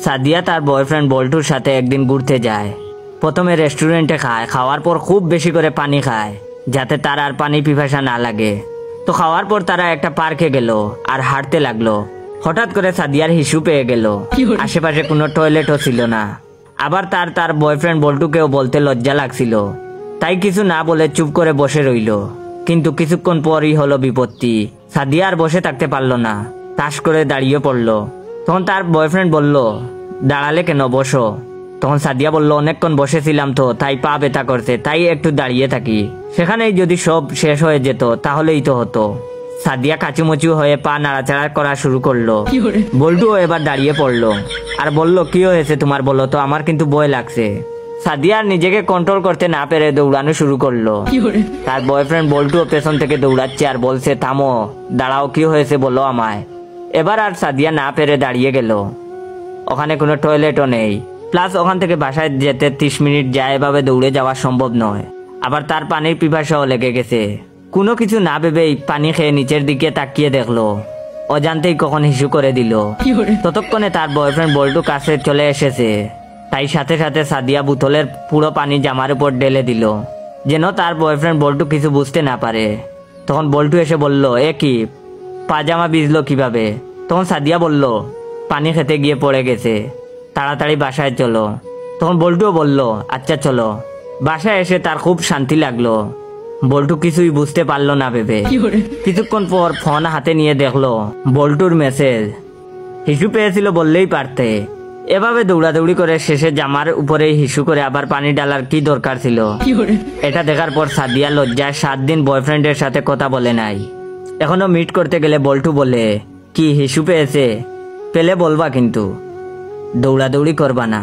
সাদিয়া তার বয়ফ্রেন্ড বল্টুর সাথে একদিন ঘুরতে যায়। প্রথমে রেস্টুরেন্টে খায়, খাওয়ার পর খুব বেশি করে পানি খায় যাতে তার আর পানি পিপাসা না লাগে। তো খাওয়ার পর তারা একটা পার্কে গেল আর হাঁটতে লাগলো। হঠাৎ করে সাদিয়ার হিসু পেয়ে গেল, আশেপাশে কোনো টয়লেটও ছিল না। আবার তার বয়ফ্রেন্ড বল্টুকেও বলতে লজ্জা লাগছিল, তাই কিছু না বলে চুপ করে বসে রইল। কিন্তু কিছুক্ষণ পরই হলো বিপত্তি। সাদিয়া আর বসে থাকতে পারলো না, তাস করে দাঁড়িয়ে পড়লো। তখন তার বয়ফ্রেন্ড বলল, দাঁড়ালে কেন, বসো। তখন সাদিয়া বলল, অনেকক্ষণ বসেছিলাম তো, তাই পা ব্যথা করছে, তাই একটু দাঁড়িয়ে থাকি। সেখানেই যদি সব শেষ হয়ে যেত তাহলেই তো হতো। সাদিয়া কাচুমুচু হয়ে পা নাড়াচাড়া করা শুরু করলো। বল্টুও এবার দাঁড়িয়ে পড়লো আর বলল, কি হয়েছে তোমার, বলো তো, আমার কিন্তু ভয় লাগছে। সাদিয়া নিজেকে কন্ট্রোল করতে না পেরে দৌড়ানো শুরু করলো। তার বয়ফ্রেন্ড বল্টুও পেছন থেকে দৌড়াচ্ছে আর বলছে, থামো, দাঁড়াও, কি হয়েছে বলো আমায়। এবার আর সাদিয়া না পেরে দাঁড়িয়ে গেল। ওখানে কোনো টয়লেটও নেই, প্লাস ওখান থেকে বাসায় যেতে 30 মিনিট যায়, এভাবে দৌড়ে যাওয়া সম্ভব নয়। আবার তার পানির পিপাসাও লেগে গেছে। কোনো কিছু না ভেবেই পানি খেয়ে নিচের দিকে তাকিয়ে দেখলো, অজান্তেই কখন হিসু করে দিল। ততক্ষণে তার বয়ফ্রেন্ড বল্টু কাছে চলে এসেছে, তাই সাথে সাথে সাদিয়া বোতলের পুরো পানি জামার উপর ঢেলে দিল, যেন তার বয়ফ্রেন্ড বল্টু কিছু বুঝতে না পারে। তখন বল্টু এসে বলল, এ কি, পাজামা ভিজলো কিভাবে? তখন সাদিয়া বলল, পানি খেতে গিয়ে পড়ে গেছে, তাড়াতাড়ি বাসায় চলো। তখন বল্টুও বলল, আচ্ছা চলো। বাসায় এসে তার খুব শান্তি লাগলো। বল্টু কিছুই বুঝতে পারলো না ভেবে কিছুক্ষণ পর ফোন হাতে নিয়ে দেখলো বল্টুর মেসেজ। হিসু পেয়েছিল বললেই পারতে, এভাবে দৌড়াদৌড়ি করে শেষে জামার উপরে হিসু করে আবার পানি ডালার কি দরকার ছিল? এটা দেখার পর সাদিয়া লজ্জায় 7 দিন বয়ফ্রেন্ডের সাথে কথা বলে নাই। এখনো মিট করতে গেলে বল্টু বলে, কি হিসু পেয়েছে? পেলে বলবা কিন্তু, দৌড়াদৌড়ি করবা না।